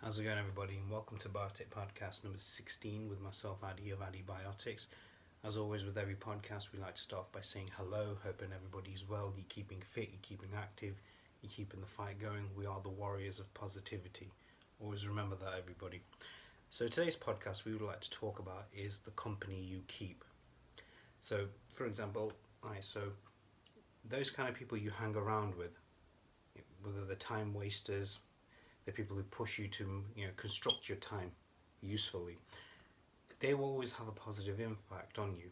How's it going, everybody? And welcome to Biotic podcast number 16 with myself, Adi of Adi Biotics. As always, with every podcast, we like to start off by saying hello, hoping everybody's well, you're keeping fit, you're keeping active, you're keeping the fight going. We are the warriors of positivity. Always remember that, everybody. So today's podcast we would like to talk about is the company you keep. So, for example, those kind of people you hang around with, whether they're time wasters, the people who push you to construct your time usefully, they will always have a positive impact on you,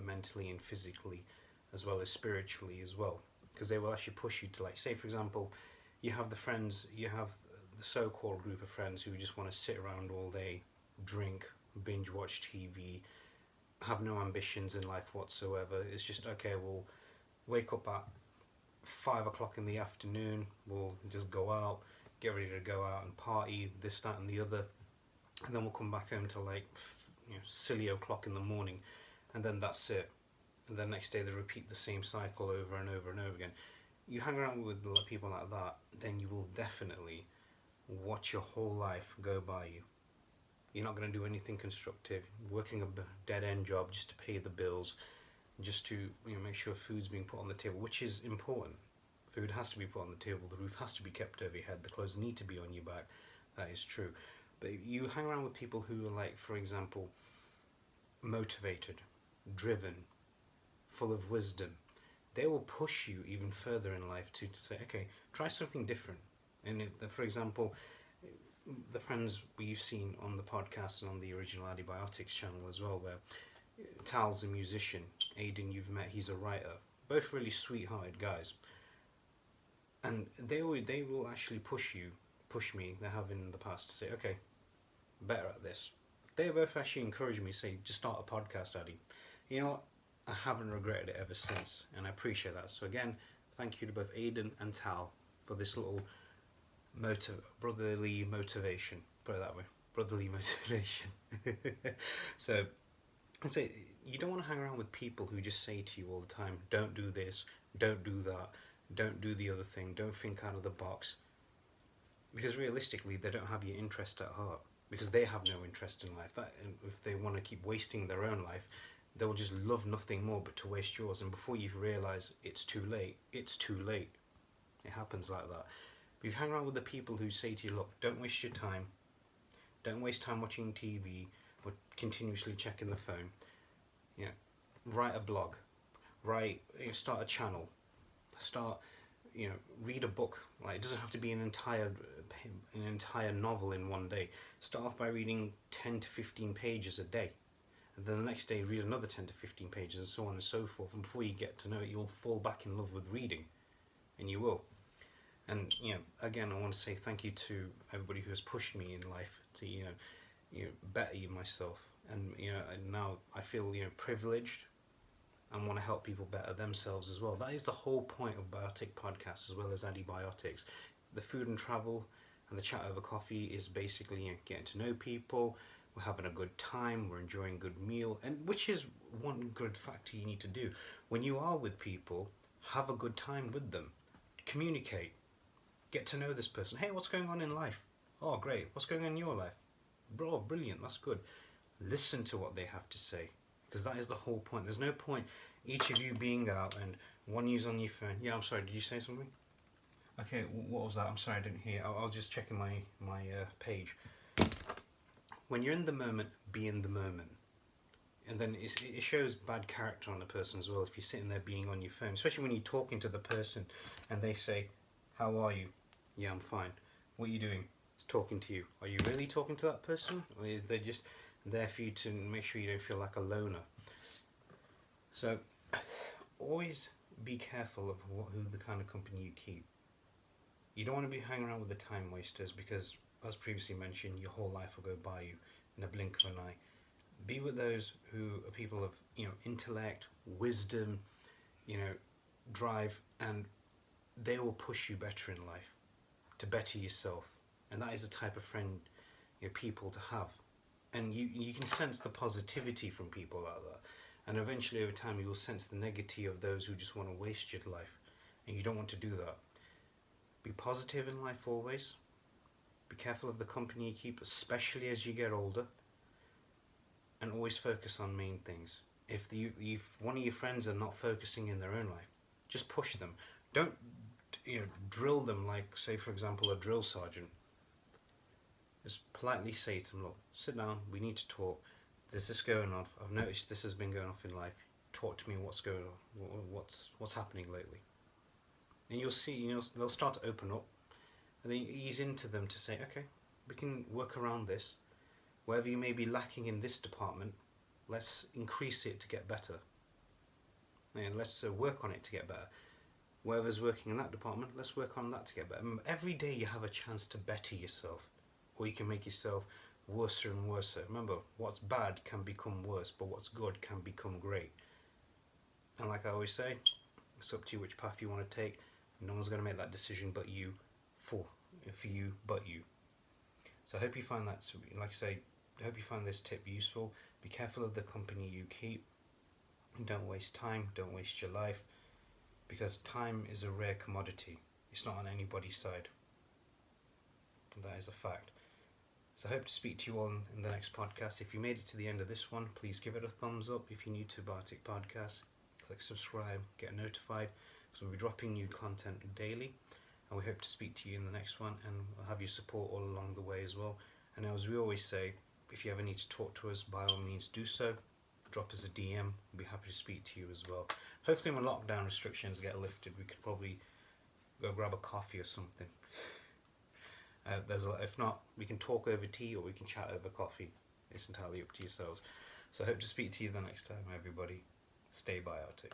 mentally and physically, as well as spiritually as well, because they will actually push you to, like, say for example, you have the so-called group of friends who just want to sit around all day, drink, binge watch TV, have no ambitions in life whatsoever. It's just, okay, we'll wake up at 5 o'clock in the afternoon, we'll just go out, get ready to go out and party, this, that and the other, and then we'll come back home till like silly o'clock in the morning, and then that's it. And the next day they repeat the same cycle over and over and over again. You hang around with people like that, then you will definitely watch your whole life go by you. You're not going to do anything constructive, working a dead-end job just to pay the bills, just to make sure food's being put on the table, which is important. Food has to be put on the table, the roof has to be kept over your head, the clothes need to be on your back. That is true. But you hang around with people who are, like, for example, motivated, driven, full of wisdom. They will push you even further in life to say, okay, try something different. And for example, the friends we've seen on the podcast and on the original Antibiotics channel as well, where Tal's a musician, Aidan you've met, he's a writer, both really sweethearted guys. And they will actually push me, they have in the past, to say, okay, better at this. They both actually encouraged me, say, just start a podcast, Addy. You know what? I haven't regretted it ever since, and I appreciate that. So again, thank you to both Aidan and Tal for this little brotherly motivation. Put it that way, brotherly motivation. So you don't want to hang around with people who just say to you all the time, don't do this, don't do that, don't do the other thing, don't think out of the box. Because realistically, they don't have your interest at heart, because they have no interest in life. If they want to keep wasting their own life, they'll just love nothing more but to waste yours. And before you realise it's too late, it's too late. It happens like that. But if you hang around with the people who say to you, look, don't waste your time, don't waste time watching TV or continuously checking the phone. Write a blog, start a channel, read a book. Like, it doesn't have to be an entire novel in one day. Start off by reading 10 to 15 pages a day, and then the next day read another 10 to 15 pages, and so on and so forth. And before you get to know it, you'll fall back in love with reading, and you will. And again, I want to say thank you to everybody who has pushed me in life to better myself. And and now I feel privileged and want to help people better themselves as well. That is the whole point of Biotic Podcast, as well as Antibiotics. The food and travel and the chat over coffee is basically getting to know people. We're having a good time. We're enjoying a good meal, and which is one good factor you need to do when you are with people. Have a good time with them. Communicate. Get to know this person. Hey, what's going on in life? Oh, great. What's going on in your life? Bro, brilliant. That's good. Listen to what they have to say, because that is the whole point. There's no point each of you being out and one use on your phone. Yeah, I'm sorry, did you say something? Okay, what was that? I'm sorry, I didn't hear. I was just checking my page. When you're in the moment, be in the moment. And then it shows bad character on a person as well if you're sitting there being on your phone, especially when you're talking to the person and they say, how are you? Yeah, I'm fine. What are you doing? It's talking to you. Are you really talking to that person? Or is they just there for you to make sure you don't feel like a loner? So always be careful of who the kind of company you keep. You don't want to be hanging around with the time wasters, because as previously mentioned, your whole life will go by you in a blink of an eye. Be with those who are people of intellect, wisdom, drive, and they will push you better in life, to better yourself. And that is the type of friend people to have. And you can sense the positivity from people like that. And eventually over time you will sense the negativity of those who just want to waste your life. And you don't want to do that. Be positive in life always. Be careful of the company you keep, especially as you get older. And always focus on main things. If one of your friends are not focusing in their own life, just push them. Don't drill them like, say for example, a drill sergeant. Just politely say to them, look, sit down, we need to talk. There's this going on. I've noticed this has been going off in life. Talk to me, what's going on, what's happening lately. And you'll see, they'll start to open up, and then you ease into them to say, okay, we can work around this. Wherever you may be lacking in this department, let's increase it to get better. And let's work on it to get better. Whoever's working in that department, let's work on that to get better. Every day you have a chance to better yourself, or you can make yourself worse and worse. Remember, what's bad can become worse, but what's good can become great. And like I always say, it's up to you which path you want to take. No one's going to make that decision but you, for you, but you. So I hope you find that, like I say, I hope you find this tip useful. Be careful of the company you keep. Don't waste time, don't waste your life, because time is a rare commodity. It's not on anybody's side. That is a fact. So I hope to speak to you all in the next podcast. If you made it to the end of this one, please give it a thumbs up. If you're new to Biotic Podcast, click subscribe, get notified. So we'll be dropping new content daily. And we hope to speak to you in the next one, and we'll have your support all along the way as well. And as we always say, if you ever need to talk to us, by all means do so. Drop us a DM. We'll be happy to speak to you as well. Hopefully when lockdown restrictions get lifted, we could probably go grab a coffee or something. If not, we can talk over tea or we can chat over coffee. It's entirely up to yourselves. So I hope to speak to you the next time, everybody. Stay biotic.